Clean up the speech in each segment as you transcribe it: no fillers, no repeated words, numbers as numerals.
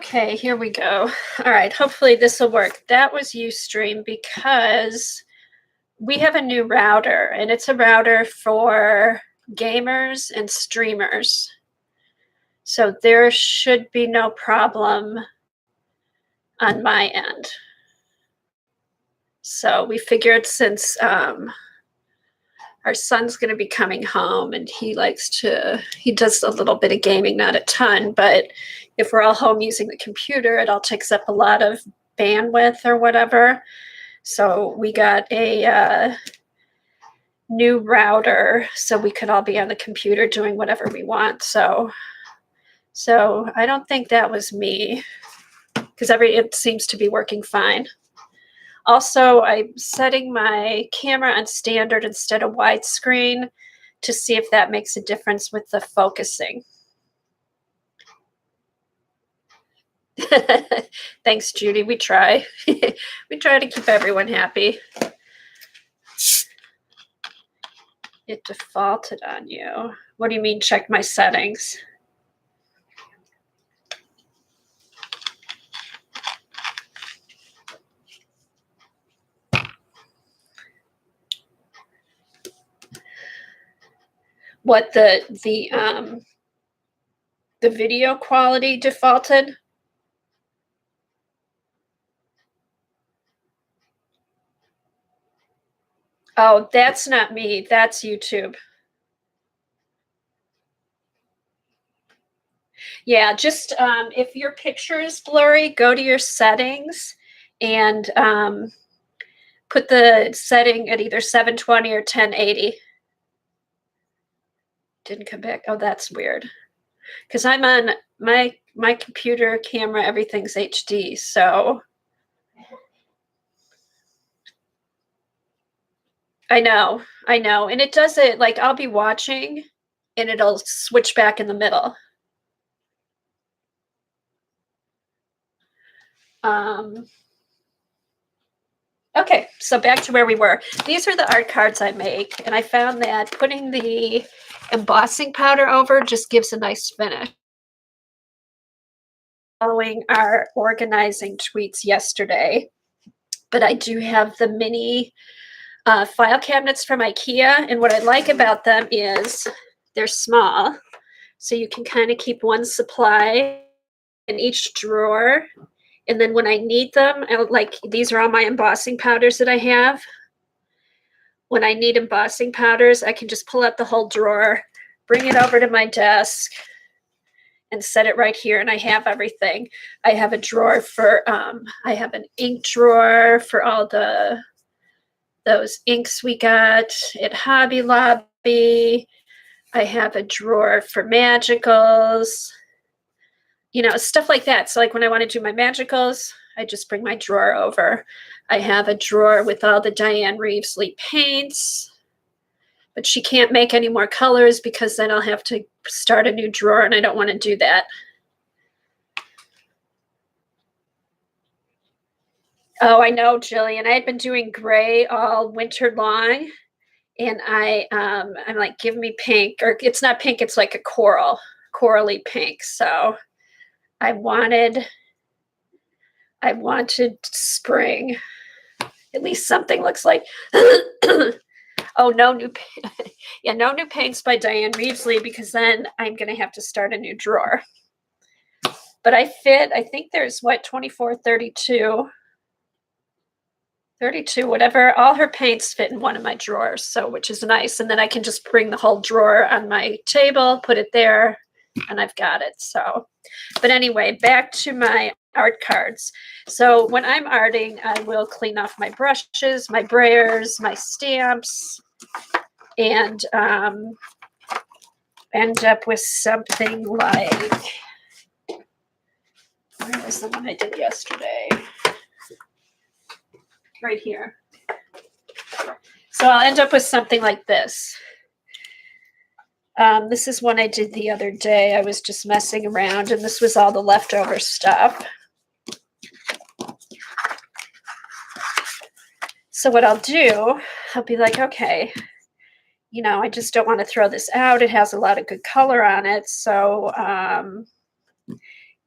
Okay, here we go. All right, hopefully this will work. That was Ustream because we have a new router, and it's a router for gamers and streamers. So there should be no problem on my end. So we figured since our son's going to be coming home and he does a little bit of gaming, not a ton, but if we're all home using the computer, it all takes up a lot of bandwidth or whatever. So we got a new router so we could all be on the computer doing whatever we want. So I don't think that was me because it seems to be working fine. Also, I'm setting my camera on standard instead of widescreen to see if that makes a difference with the focusing. Thanks, Judy. We try. We try to keep everyone happy. It defaulted on you. What do you mean, check my settings? What the video quality defaulted? Oh, that's not me. That's YouTube. Yeah, just if your picture is blurry, go to your settings and put the setting at either 720 or 1080. Didn't come back. Oh, that's weird. Because I'm on my computer camera, everything's HD, so I know. And it does it like I'll be watching and it'll switch back in the middle. Okay, so back to where we were. These are the art cards I make, and I found that putting the embossing powder over just gives a nice finish. Following our organizing tweets yesterday, but I do have the mini file cabinets from IKEA, and what I like about them is they're small, so you can kind of keep one supply in each drawer. And then when I need them, like these are all my embossing powders that I have. When I need embossing powders, I can just pull out the whole drawer, bring it over to my desk, and set it right here, and I have everything. I have a drawer for, I have an ink drawer for all those inks we got at Hobby Lobby. I have a drawer for magicals, stuff like that. So like when I want to do my magicals, I just bring my drawer over. I have a drawer with all the Diane Reevesley paints, but she can't make any more colors because then I'll have to start a new drawer, and I don't want to do that. Oh, I know, Jillian. I had been doing gray all winter long, and I'm like, give me pink, or it's not pink, it's like a corally pink. So I wanted spring. At least something looks like. Oh, no new paints by Diane Reevesley, because then I'm going to have to start a new drawer. But I think there's 24, 32, whatever. All her paints fit in one of my drawers, so which is nice. And then I can just bring the whole drawer on my table, put it there, and I've got it. So, but anyway, back to my art cards. So when I'm arting, I will clean off my brushes, my brayers, my stamps, and end up with something like, where was the one I did yesterday? Right here. So I'll end up with something like this. This is one I did the other day. I was just messing around, and this was all the leftover stuff. So what I'll do, I'll be like, okay, I just don't want to throw this out. It has a lot of good color on it. So,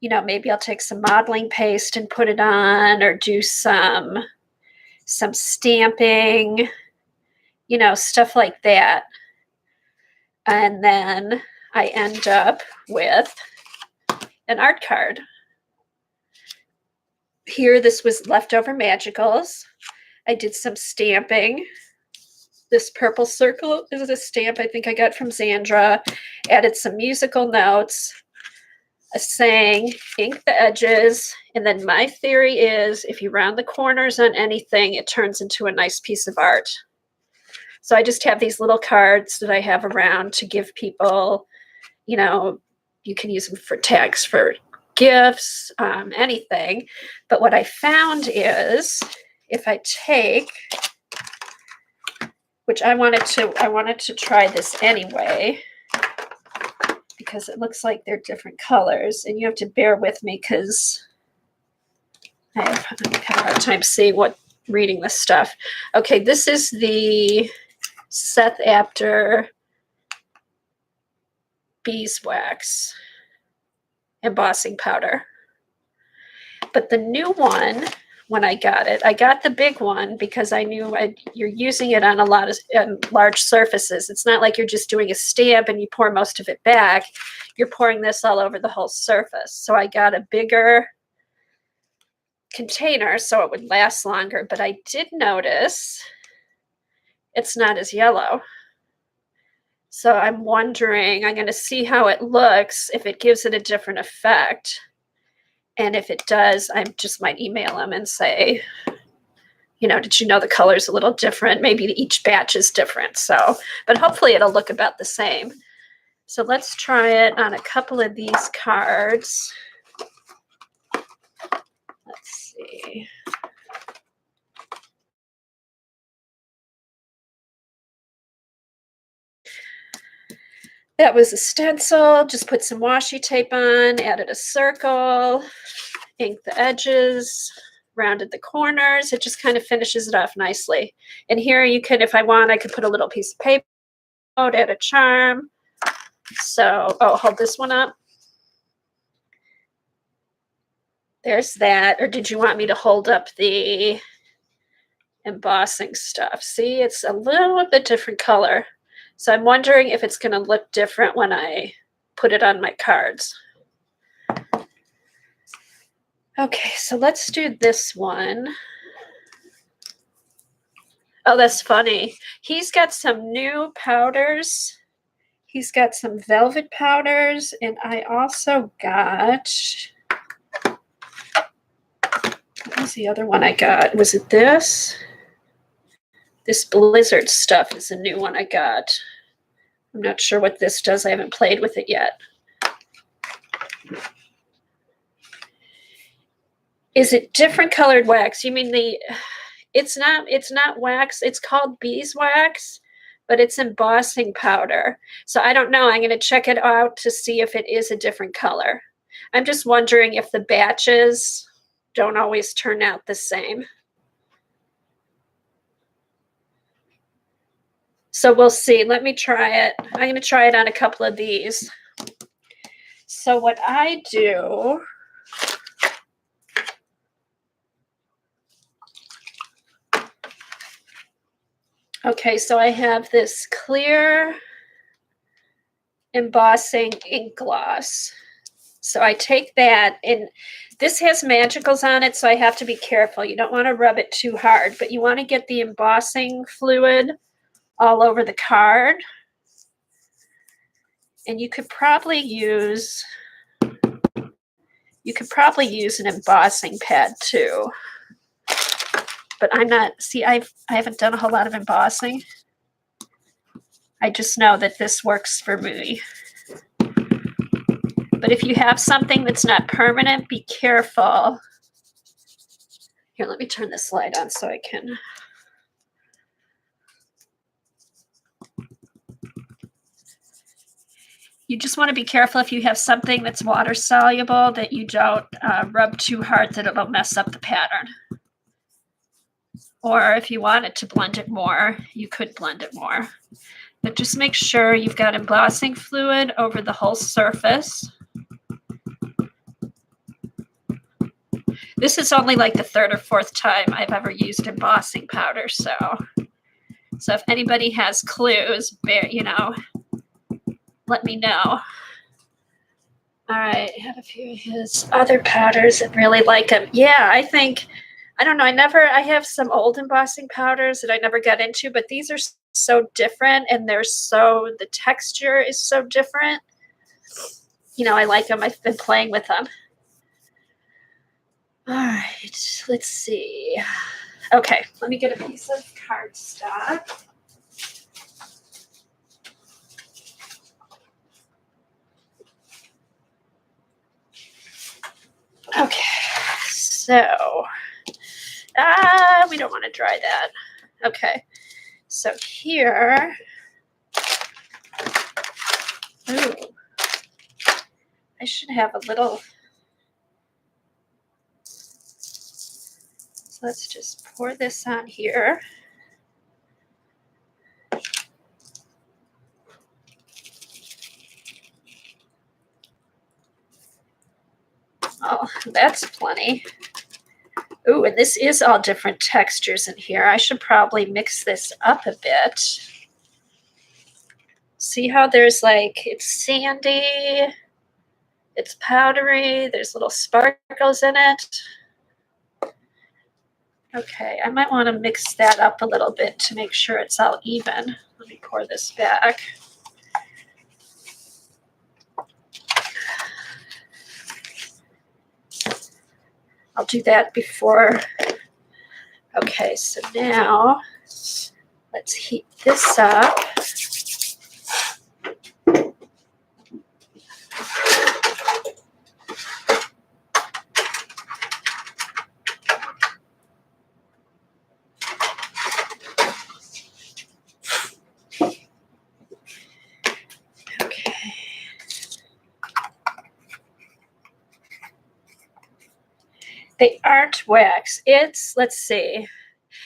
you know, maybe I'll take some modeling paste and put it on, or do some stamping, you know, stuff like that. And then I end up with an art card. Here, this was leftover magicals. I did some stamping. This purple circle is a stamp I think I got from Zandra. Added some musical notes, a saying, ink the edges. And then my theory is if you round the corners on anything, it turns into a nice piece of art. So I just have these little cards that I have around to give people, you know, you can use them for tags for gifts, anything. But what I found is if I take, which I wanted to try this anyway, because it looks like they're different colors, and you have to bear with me because I have kind of a hard time seeing reading this stuff. Okay, this is the Seth Apter beeswax embossing powder. But the new one, when I got the big one because I knew you're using it on a lot of large surfaces. It's not like you're just doing a stamp and you pour most of it back. You're pouring this all over the whole surface. So I got a bigger container so it would last longer. But I did notice it's not as yellow. So I'm wondering, I'm going to see how it looks, if it gives it a different effect. And if it does, I just might email them and say, you know, did you know the color's a little different? Maybe each batch is different. So, but hopefully it'll look about the same. So let's try it on a couple of these cards. Let's see. That was a stencil, just put some washi tape on, added a circle, inked the edges, rounded the corners. It just kind of finishes it off nicely. And here you can, if I want, I could put a little piece of paper, add a charm. So, oh, hold this one up. There's that. Or did you want me to hold up the embossing stuff? See, it's a little bit different color. So I'm wondering if it's going to look different when I put it on my cards. Okay, so let's do this one. Oh, that's funny. He's got some new powders. He's got some velvet powders, and I also got, what was the other one I got? Was it this? This Blizzard stuff is a new one I got. I'm not sure what this does. I haven't played with it yet. Is it different colored wax? You mean it's not wax. It's called beeswax, but it's embossing powder. So I don't know. I'm going to check it out to see if it is a different color. I'm just wondering if the batches don't always turn out the same. So we'll see. Let me try it. I'm going to try it on a couple of these. So what I do, okay, so I have this clear embossing ink gloss. So I take that, and this has magicals on it, so I have to be careful. You don't want to rub it too hard, but you want to get the embossing fluid all over the card. And you could probably use an embossing pad too. But I'm not, see, I haven't done a whole lot of embossing. I just know that this works for me. But if you have something that's not permanent, be careful. Here, let me turn this light on so I can. You just want to be careful if you have something that's water soluble that you don't rub too hard that it'll mess up the pattern. Or if you wanted to blend it more, you could blend it more. But just make sure you've got embossing fluid over the whole surface. This is only like the third or fourth time I've ever used embossing powder, so if anybody has clues, let me know. All right, I have a few of his other powders and really like them. Yeah, I don't know, I have some old embossing powders that I never got into, but these are so different and the texture is so different. I like them. I've been playing with them. All right, let's see. Okay, let me get a piece of cardstock. Okay, so we don't want to dry that. Okay, so here, ooh, I should have a little. So let's just pour this on here. Oh, that's plenty. Ooh, and this is all different textures in here. I should probably mix this up a bit. See how there's it's sandy, it's powdery, there's little sparkles in it. Okay, I might want to mix that up a little bit to make sure it's all even. Let me pour this back. I'll do that before. Okay, so now let's heat this up. Okay. They aren't wax. Let's see.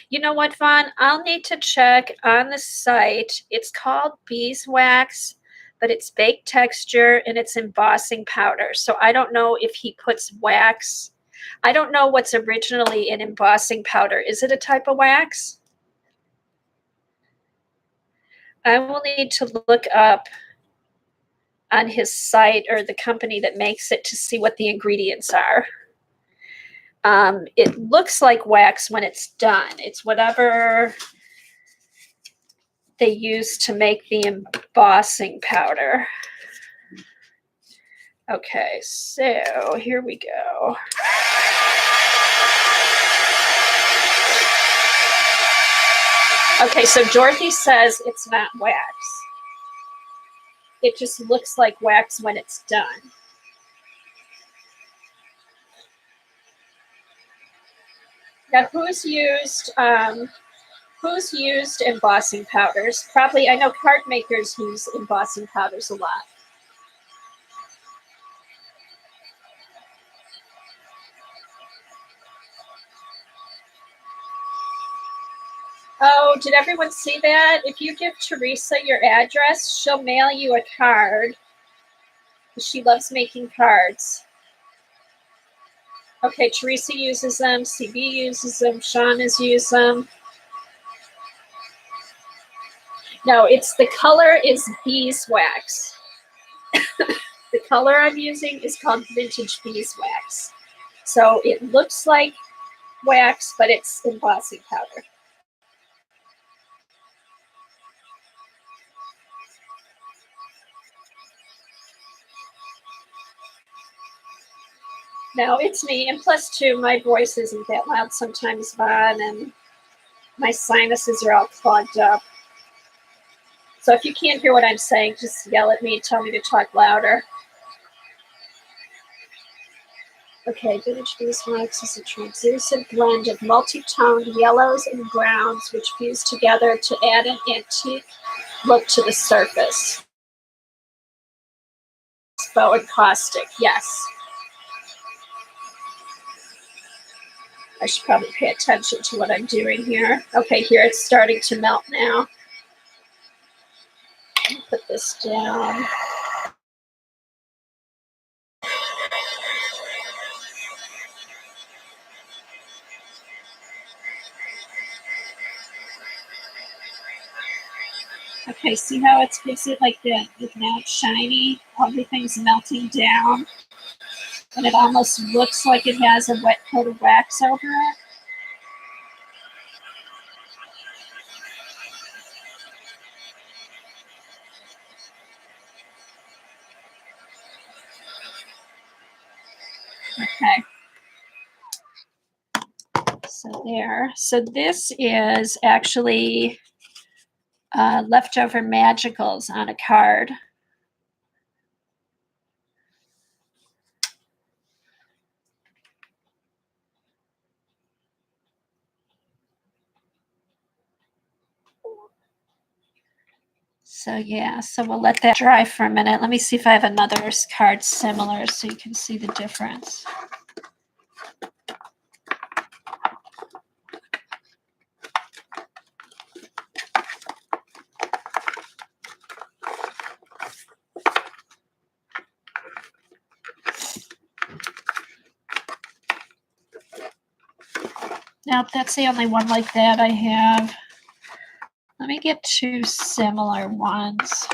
You know what, Vaughn? I'll need to check on the site. It's called beeswax, but it's baked texture and it's embossing powder. So I don't know if he puts wax. I don't know what's originally in embossing powder. Is it a type of wax? I will need to look up on his site or the company that makes it to see what the ingredients are. It looks like wax when it's done. It's whatever they use to make the embossing powder. Okay, so here we go. Okay, so Dorothy says it's not wax. It just looks like wax when it's done. Now, who's used embossing powders? Probably, I know card makers use embossing powders a lot. Oh, did everyone see that? If you give Teresa your address, she'll mail you a card. She loves making cards. Okay, Teresa uses them, CB uses them, Sean has used them. No, the color is beeswax. The color I'm using is called vintage beeswax. So it looks like wax, but it's embossing powder. No, it's me. And plus, too, my voice isn't that loud sometimes, Vaughn, and my sinuses are all clogged up. So if you can't hear what I'm saying, just yell at me, tell me to talk louder. Okay, vintage beeswax is a translucent blend of multi-toned yellows and browns which fuse together to add an antique look to the surface. Faux and caustic, yes. I should probably pay attention to what I'm doing here. Okay, here it's starting to melt now. Put this down. Okay, see how it gives it like that? Now it's shiny. Everything's melting down. And it almost looks like it has a wet coat of wax over it. Okay. So there. So this is actually leftover magicals on a card. So yeah, so we'll let that dry for a minute. Let me see if I have another card similar so you can see the difference. Nope, that's the only one like that I have. Let me get two similar ones.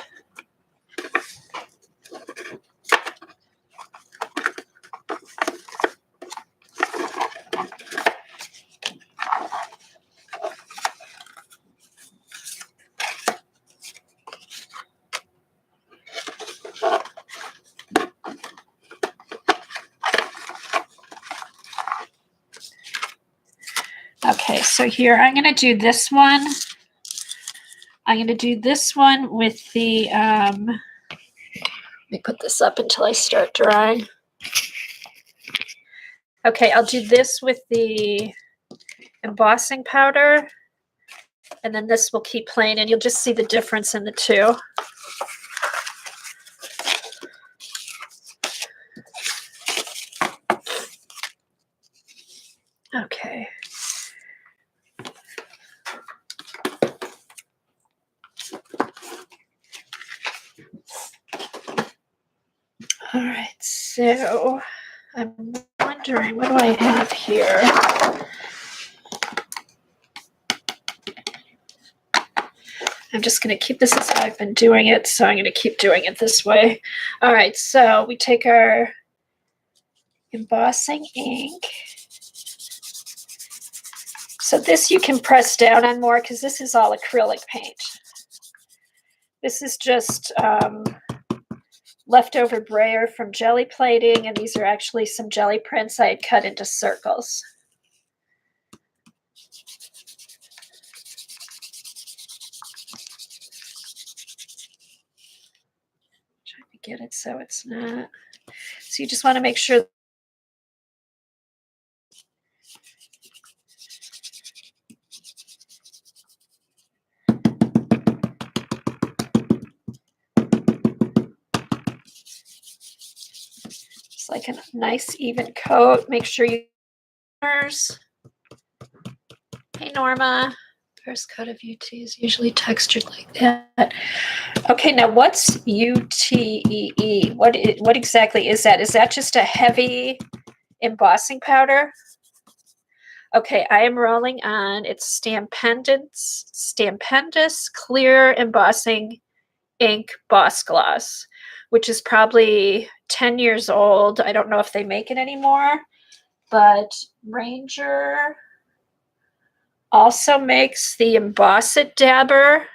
Okay, so here I'm going to do this one. I'm going to do this one with the, let me put this up until I start drying. Okay, I'll do this with the embossing powder, and then this will keep plain, and you'll just see the difference in the two. Okay. All right, so I'm wondering, what do I have here? I'm just going to keep this as I've been doing it, so I'm going to keep doing it this way. All right, so we take our embossing ink. So this you can press down on more because this is all acrylic paint. This is just leftover brayer from jelly plating, and these are actually some jelly prints I had cut into circles. Trying to get it so it's not. So you just want to make sure. It's like a nice even coat. Make sure you. Hey Norma. First coat of UT is usually textured like that. Okay, now what's UTEE? What exactly is that? Is that just a heavy embossing powder? Okay, I am rolling on it's Stampendous Clear Embossing Ink Boss Gloss, which is probably 10 years old. I don't know if they make it anymore, but Ranger also makes the Emboss It Dabber.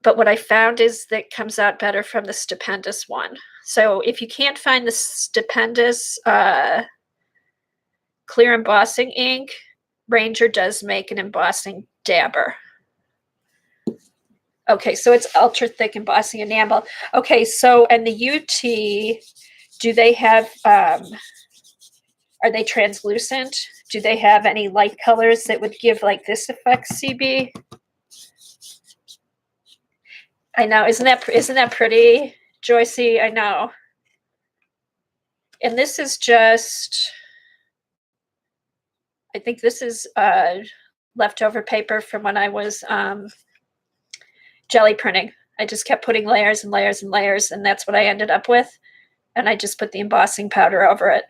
But what I found is that it comes out better from the Stupendous one. So if you can't find the Stupendous clear embossing ink, Ranger does make an embossing dabber. Okay, so it's ultra thick embossing enamel. Okay, so and the UT, do they have, are they translucent? Do they have any light colors that would give like this effect, CB? I know, isn't that pretty, Joycey? I know. And this is just, I think this is leftover paper from when I was jelly printing. I just kept putting layers and layers and layers, and that's what I ended up with. And I just put the embossing powder over it.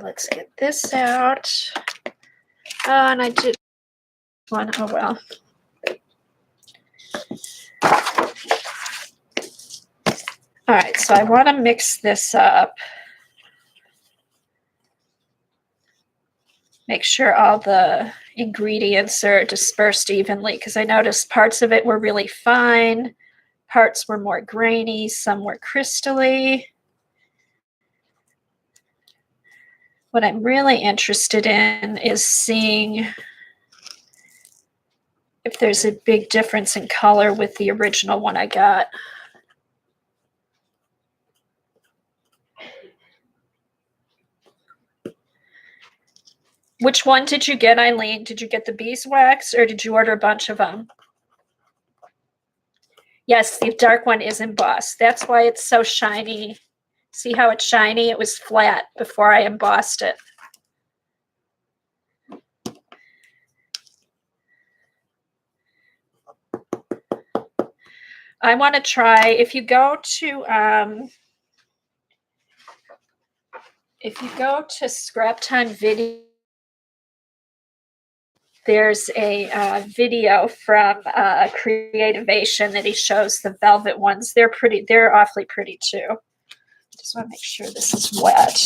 let's get this out. Oh, and I did one. Oh, well. All right, so I want to mix this up. Make sure all the ingredients are dispersed evenly, because I noticed parts of it were really fine, parts were more grainy, some were crystally. What I'm really interested in is seeing if there's a big difference in color with the original one I got. Which one did you get, Eileen? Did you get the beeswax or did you order a bunch of them? Yes, the dark one is embossed. That's why it's so shiny. See how it's shiny? It was flat before I embossed it. I want to try, if you go to Scrap Time Video, there's a video from Creativation that he shows the velvet ones. They're awfully pretty too. Just want to make sure this is wet.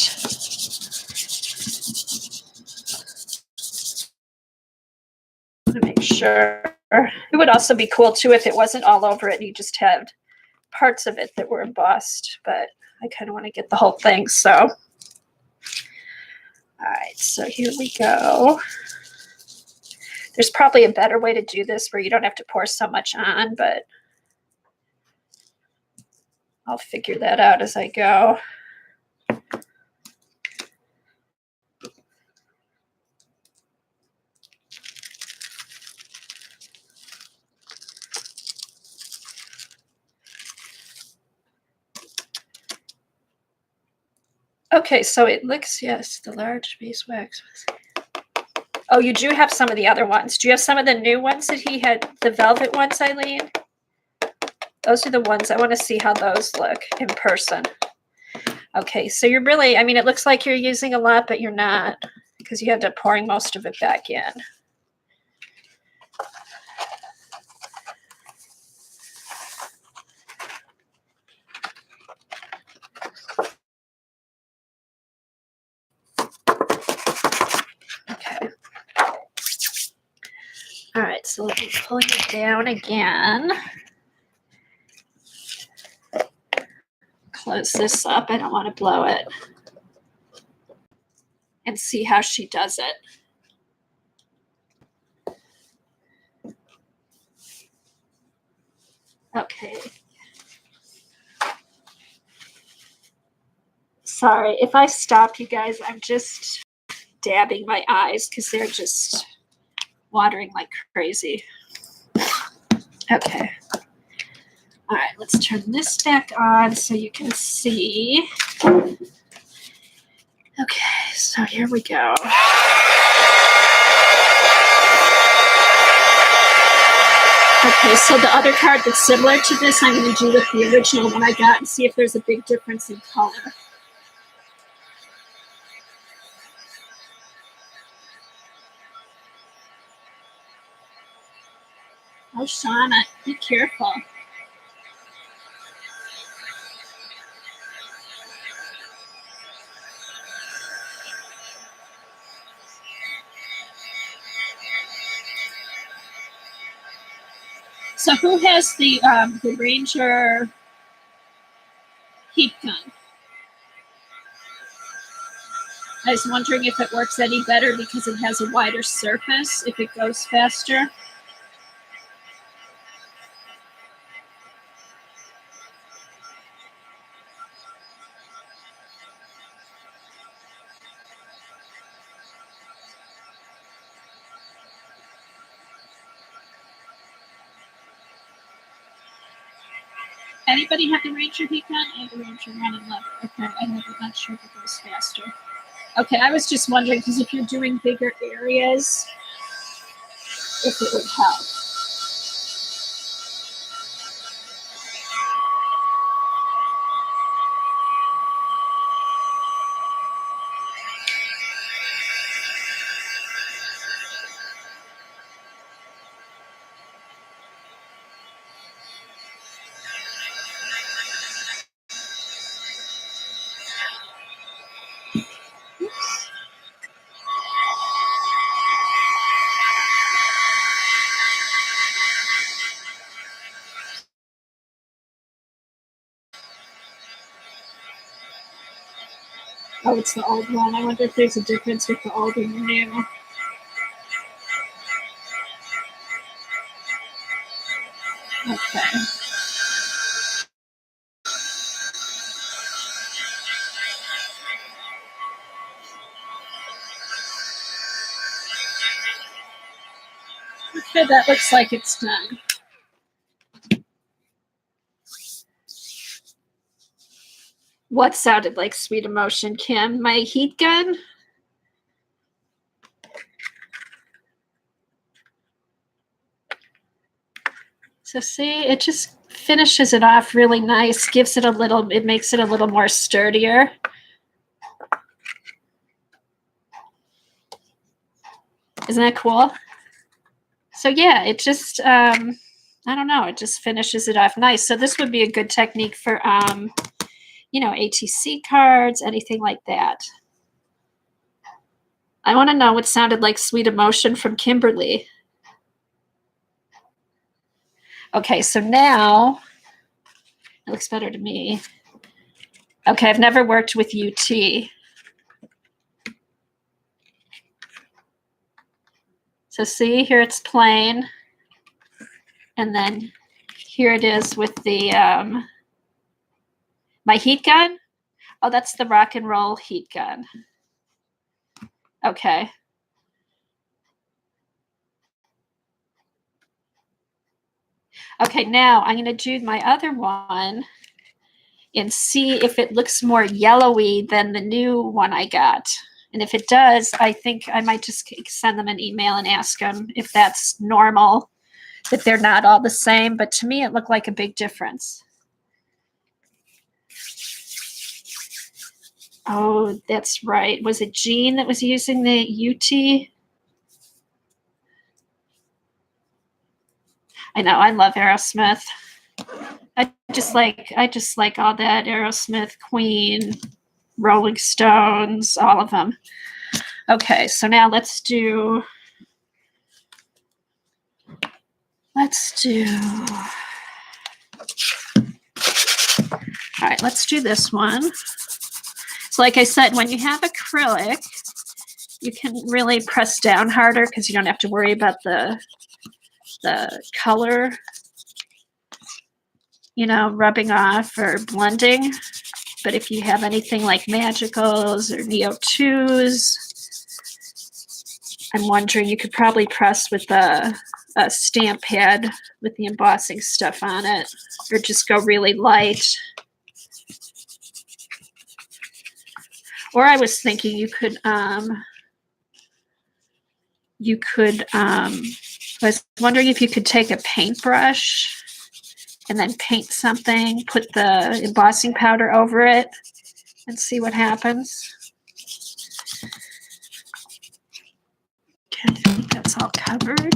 I want to make sure. It would also be cool too if it wasn't all over it. You just had parts of it that were embossed, but I kind of want to get the whole thing. So, all right, so here we go. There's probably a better way to do this where you don't have to pour so much on, but I'll figure that out as I go. Okay, so it looks, yes, the large beeswax. Oh, you do have some of the other ones. Do you have some of the new ones that he had, the velvet ones, Eileen? Those are the ones, I want to see how those look in person. Okay, so you're really, I mean, it looks like you're using a lot, but you're not, because you end up pouring most of it back in. Okay. All right, so let me pull you down again. Close this up. I don't want to blow it. And see how she does it. Okay. Sorry, if I stop, you guys, I'm just dabbing my eyes because they're just watering like crazy. Okay. All right, let's turn this back on so you can see. Okay, so here we go. Okay, so the other card that's similar to this, I'm going to do with the original one I got and see if there's a big difference in color. Oh, Shauna, be careful. So who has the Ranger heat gun? I was wondering if it works any better because it has a wider surface, if it goes faster. Anybody have the Ranger heat gun? I have the Ranger 1 and lever. Okay, I'm not sure if it goes faster. Okay, I was just wondering because if you're doing bigger areas, if it would help. Oh, it's the old one. I wonder if there's a difference with the old and the new. Okay. Okay, that looks like it's done. What sounded like sweet emotion, Kim? My heat gun? So see, it just finishes it off really nice, gives it a little, it makes it a little more sturdier. Isn't that cool? So yeah, it just, I don't know, it just finishes it off nice. So this would be a good technique for, you know, ATC cards, anything like that. I want to know what sounded like sweet emotion from Kimberly. Okay, so now it looks better to me. Okay, I've never worked with UT. So see, here it's plain. And then here it is with the, my heat gun. Oh, that's the rock and roll heat gun. Okay. Okay, now I'm going to do my other one and see if it looks more yellowy than the new one I got. And if it does, I think I might just send them an email and ask them if that's normal, that they're not all the same. But to me, it looked like a big difference. Oh, that's right. Was it Jean that was using the UT? I know, I love Aerosmith. I just like all that Aerosmith, Queen, Rolling Stones, all of them. Okay, so now let's do all right, let's do this one. So like I said, when you have acrylic, you can really press down harder because you don't have to worry about the color, you know, rubbing off or blending. But if you have anything like Magicals or Neo 2s, I'm wondering, you could probably press with a stamp pad with the embossing stuff on it, or just go really light. Or I was thinking I was wondering if you could take a paintbrush and then paint something, put the embossing powder over it, and see what happens. Okay, I think that's all covered.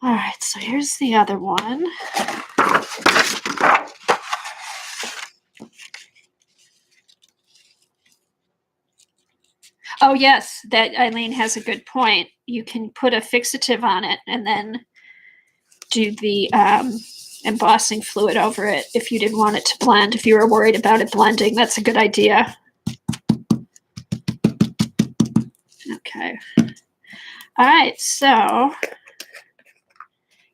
All right, so here's the other one. Oh yes, that Eileen has a good point. You can put a fixative on it and then do the embossing fluid over it if you didn't want it to blend. If you were worried about it blending, that's a good idea. Okay. All right, so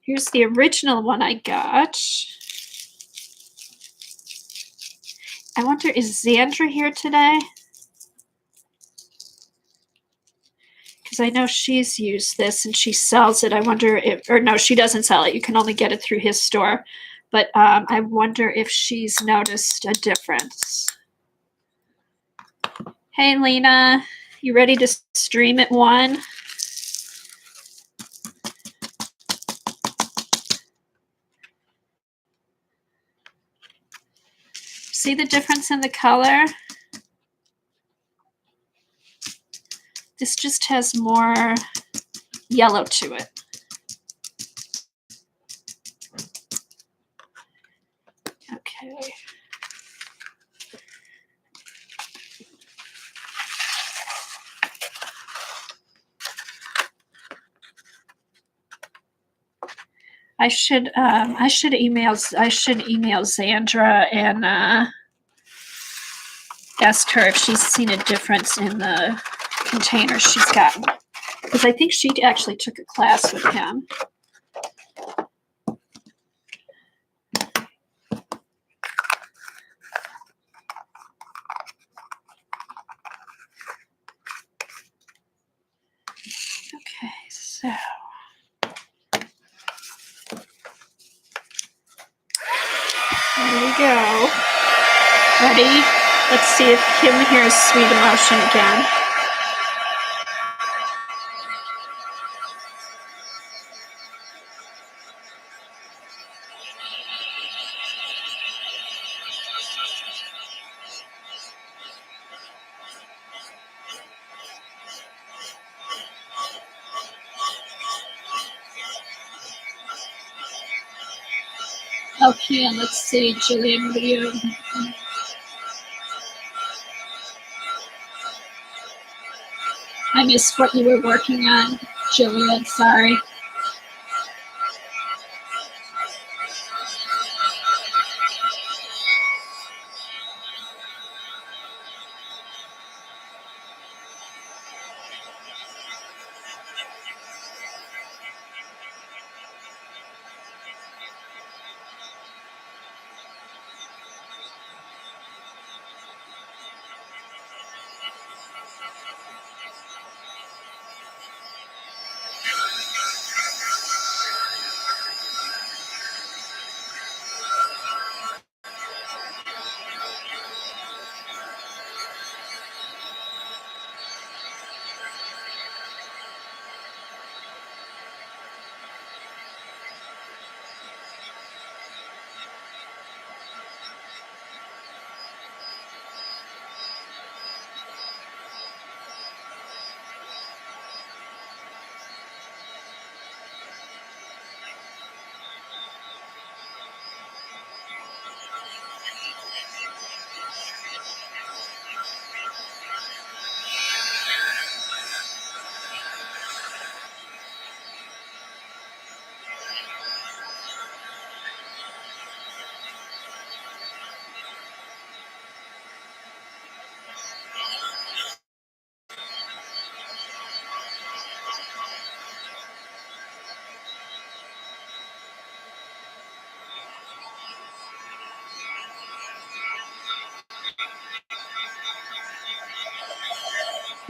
here's the original one I got. I wonder, is Xandra here today? Because I know she's used this and she sells it. I wonder if, or no, she doesn't sell it. You can only get it through his store. But I wonder if she's noticed a difference. Hey, Lena, you ready to stream at 1? See the difference in the color? This just has more yellow to it. Okay. I should email Xandra and asked her if she's seen a difference in the containers she's gotten. Because I think she actually took a class with him. Okay, so there we go. Ready? Let's see if Kim hears Sweet Emotion again. Okay, and let's see, Jillian, what do you... I missed what you were working on, Jillian, sorry.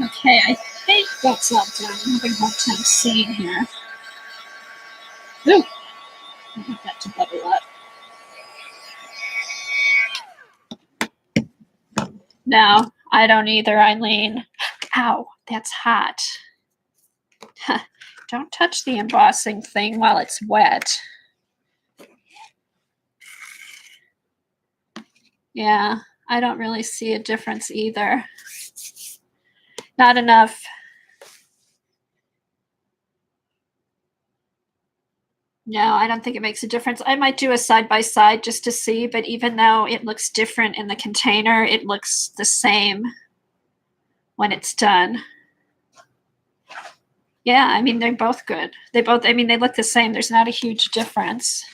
Okay, I think that's all done. I'm having a hard time seeing here. Ooh, I want that to bubble up. No, I don't either, Eileen. Ow, that's hot. Don't touch the embossing thing while it's wet. Yeah, I don't really see a difference either. Not enough. No, I don't think it makes a difference. I might do a side by side just to see, but even though it looks different in the container, it looks the same when it's done. Yeah, I mean, they're both good. They both, I mean, they look the same. There's not a huge difference.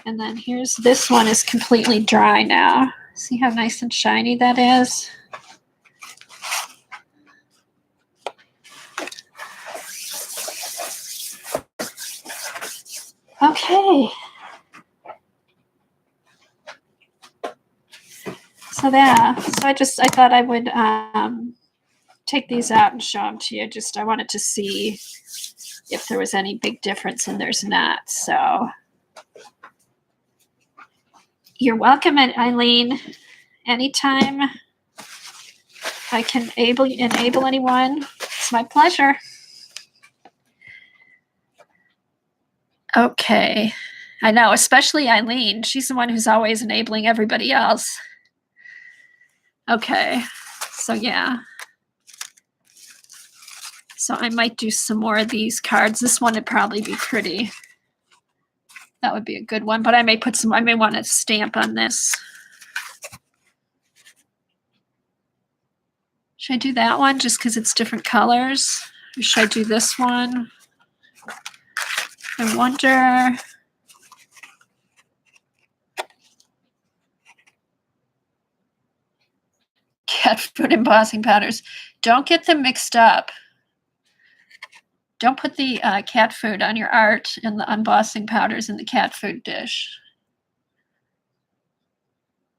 And then here's this one is completely dry now. See how nice and shiny that is? Okay. So yeah, so I thought I would take these out and show them to you. Just, I wanted to see if there was any big difference, and there's not. So you're welcome, Eileen. Anytime I can enable anyone, it's my pleasure. Okay. I know, especially Eileen. She's the one who's always enabling everybody else. Okay. So yeah. So I might do some more of these cards. This one would probably be pretty. That would be a good one, but I may put some, I may want to stamp on this. Should I do that one just because it's different colors? Or should I do this one? I wonder. cat food embossing powders. Don't get them mixed up. Don't put the cat food on your art and the embossing powders in the cat food dish.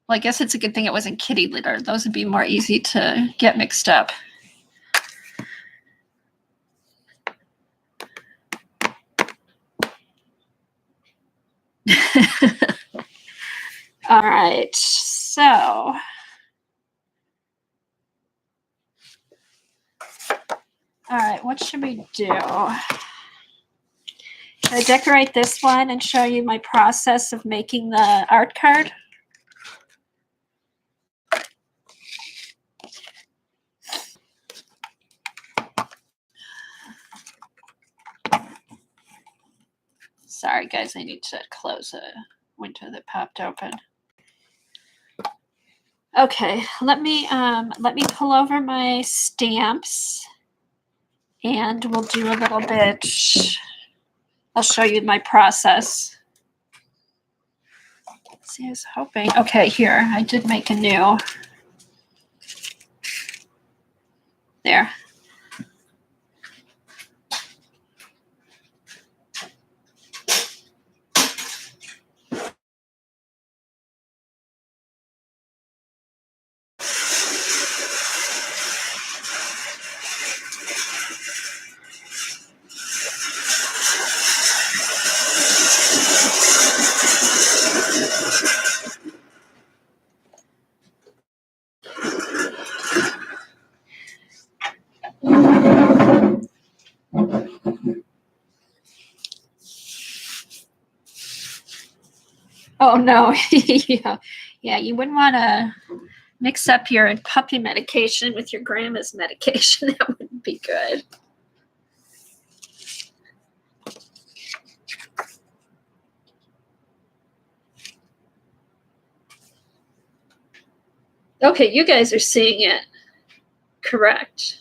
Well, I guess it's a good thing it wasn't kitty litter. Those would be more easy to get mixed up. All right, so all right, what should we do? Should I decorate this one and show you my process of making the art card? Sorry, guys, I need to close a window that popped open. Okay, let me pull over my stamps, and we'll do a little bit. I'll show you my process. See, I was hoping. Okay, here I did make a new. There. Oh no, yeah, you wouldn't want to mix up your puppy medication with your grandma's medication. That wouldn't be good. Okay, you guys are seeing it correct.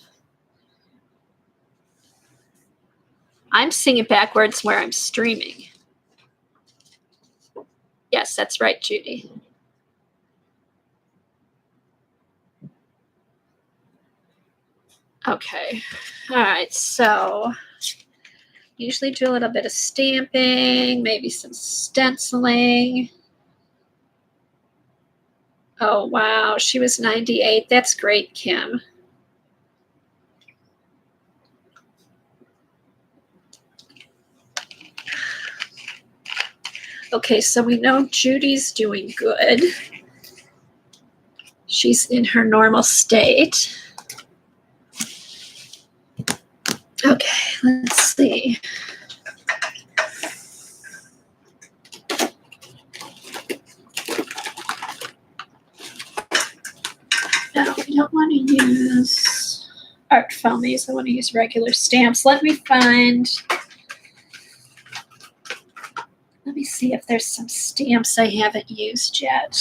I'm seeing it backwards where I'm streaming. Yes, that's right, Judy. Okay. All right. So usually do a little bit of stamping, maybe some stenciling. Oh, wow. She was 98. That's great, Kim. Okay, so we know Judy's doing good. She's in her normal state. Okay, let's see. No, we don't want to use art foamies. I want to use regular stamps. Let me see if there's some stamps I haven't used yet.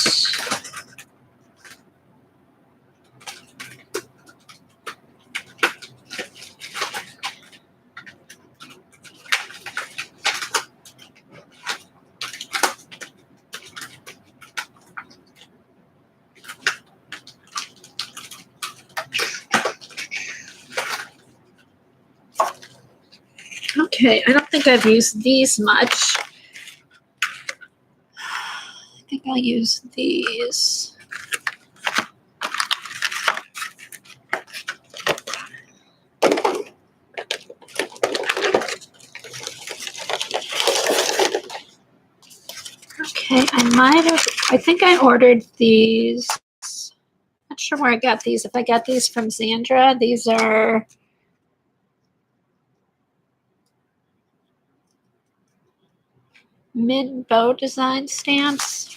Okay, I don't think I've used these much. I think I'll use these. Okay, I think I ordered these. Not sure where I got these. If I got these from Zandra, these are mid bow design stamps.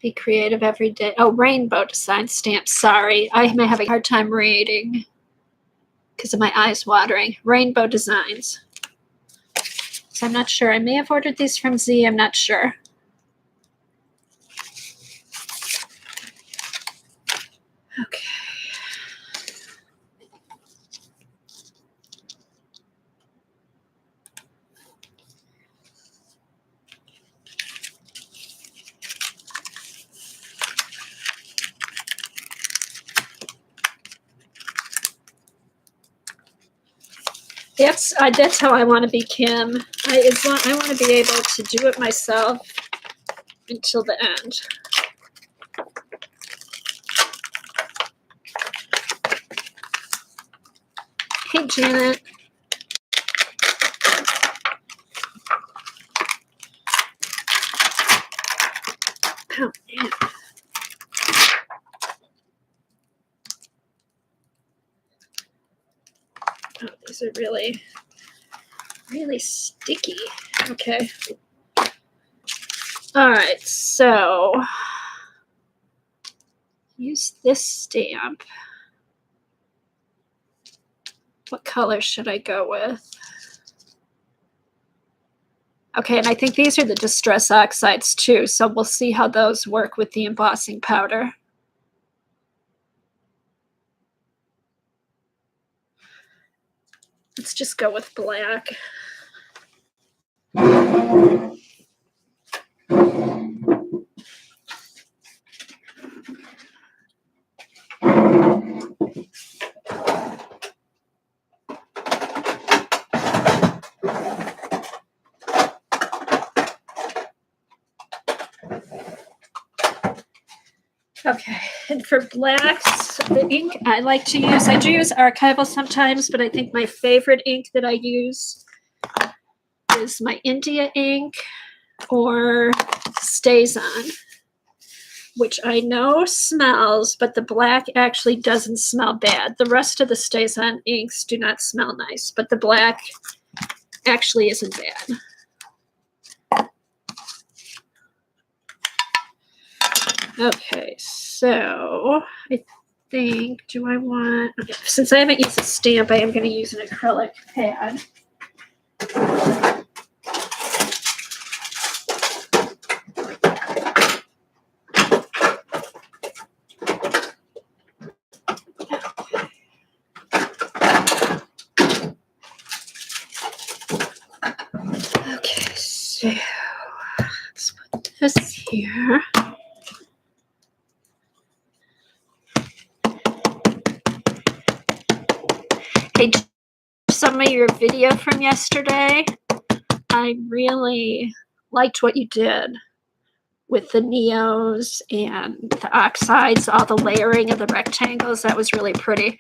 Be creative every day. Oh, rainbow design stamps. Sorry, I may have a hard time reading because of my eyes watering. Rainbow designs. So I'm not sure. I may have ordered these from Z. I'm not sure. Okay. That's how I want to be, Kim. I want to be able to do it myself until the end. Hey, Janet. Oh, man. Oh, these are really, really sticky. Okay. All right, so use this stamp. What color should I go with? Okay, and I think these are the Distress Oxides too, so we'll see how those work with the embossing powder. Let's just go with black. Okay, and for blacks, the ink I like to use, I do use Archival sometimes, but I think my favorite ink that I use is my India ink or StazOn, which I know smells, but the black actually doesn't smell bad. The rest of the StazOn inks do not smell nice, but the black actually isn't bad. Okay, so I think, do I want, okay, since I haven't used a stamp, I am going to use an acrylic pad. Okay, so let's put this here. Hey, some of your video from yesterday, I really liked what you did with the neos and the oxides, all the layering of the rectangles. That was really pretty.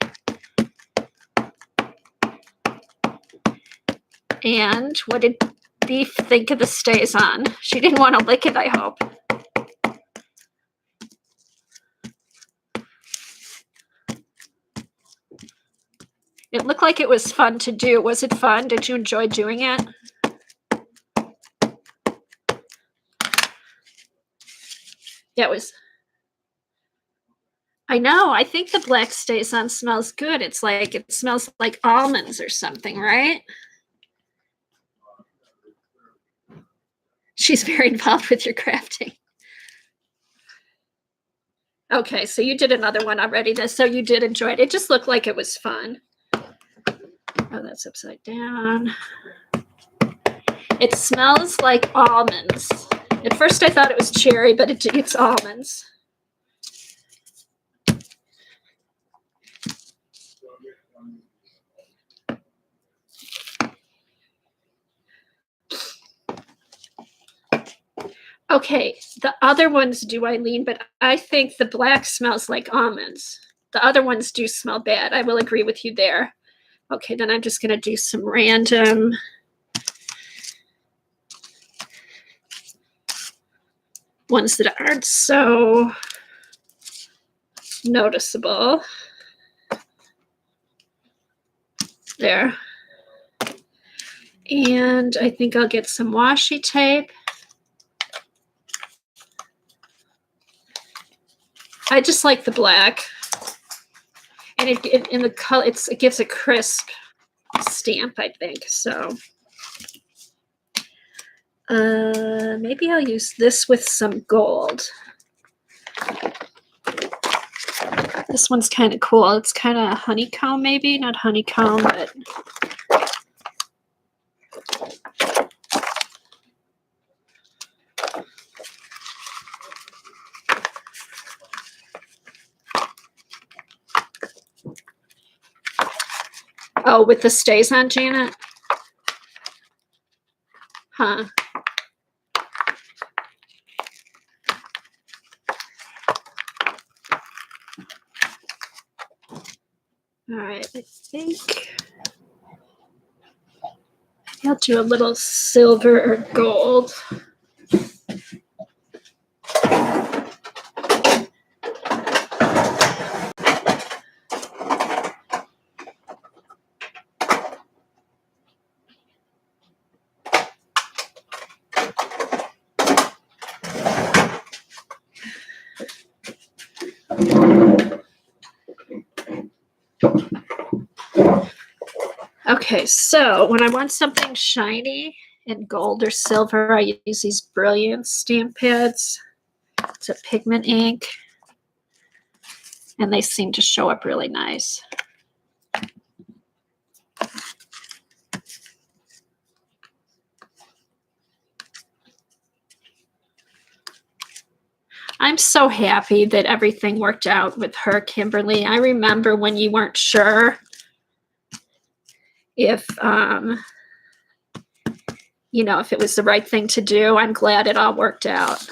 And what did Beef think of the StazOn? She didn't want to lick it, I hope. It looked like it was fun to do. Was it fun? Did you enjoy doing it? Yeah, it was. I know. I think the black StazOn smells good. It smells like almonds or something, right? She's very involved with your crafting. Okay, so you did another one already. So you did enjoy it. It just looked like it was fun. Oh, that's upside down. It smells like almonds. At first I thought it was cherry, but it's almonds. Okay, the other ones do, Eileen, but I think the black smells like almonds. The other ones do smell bad. I will agree with you there. Okay, then I'm just going to do some random ones that aren't so noticeable. There. And I think I'll get some washi tape. I just like the black. And in the color, it gives a crisp stamp, I think. So maybe I'll use this with some gold. This one's kind of cool. It's kind of honeycomb, maybe not honeycomb, but Oh, with the stays on, Janet? Huh. All right, I think I'll do a little silver or gold. Okay, so when I want something shiny in gold or silver, I use these Brilliance stamp pads. It's a pigment ink, and they seem to show up really nice. I'm so happy that everything worked out with her, Kimberly. I remember when you weren't sure if you know, if it was the right thing to do. I'm glad it all worked out.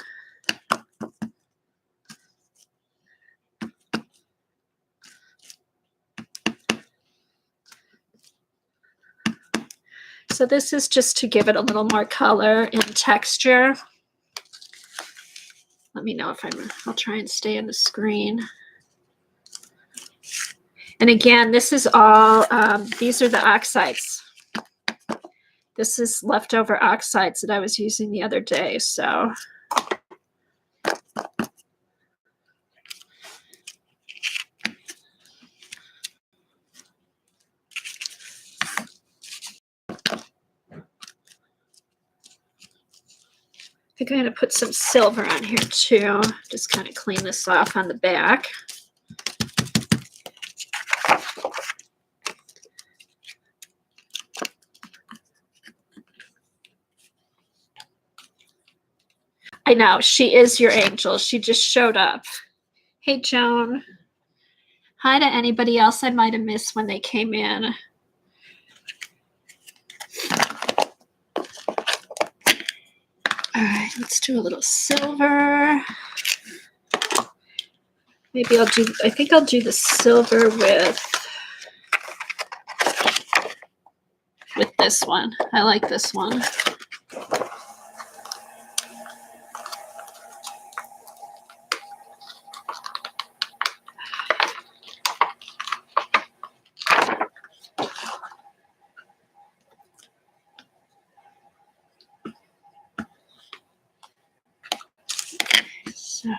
So this is just to give it a little more color and texture. Let me know if I'll try and stay on the screen. And again, this is all, these are the oxides. This is leftover oxides that I was using the other day, so. I think I'm going to put some silver on here too. Just kind of clean this off on the back. I know, she is your angel. She just showed up. Hey, Joan. Hi to anybody else I might have missed when they came in. All right, let's do a little silver. Maybe I think I'll do the silver with this one. I like this one. So.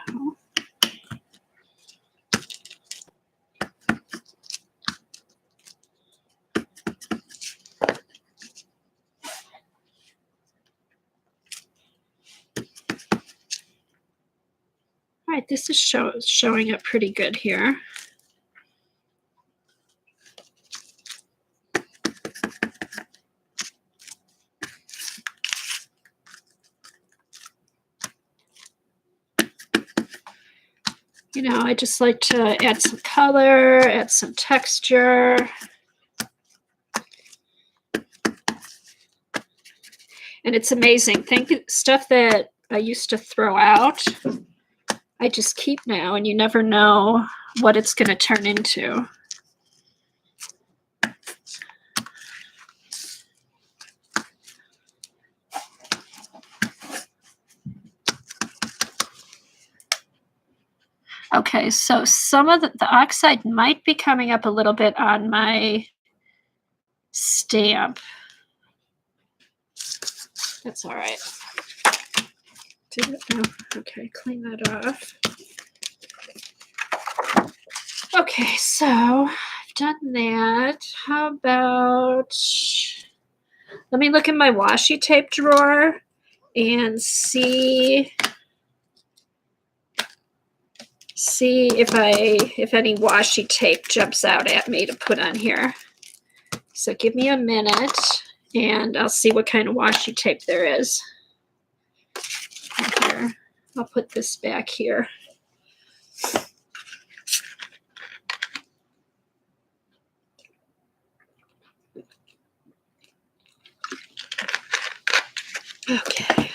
All right, this is showing up pretty good here. You know, I just like to add some color, add some texture. And it's amazing. Stuff that I used to throw out, I just keep now, and you never know what it's going to turn into. Okay, so some of the oxide might be coming up a little bit on my stamp. That's all right. Did it? No. Okay, clean that off. Okay, so I've done that. How about, let me look in my washi tape drawer and see if any washi tape jumps out at me to put on here. So give me a minute and I'll see what kind of washi tape there is. Here, I'll put this back here. Okay.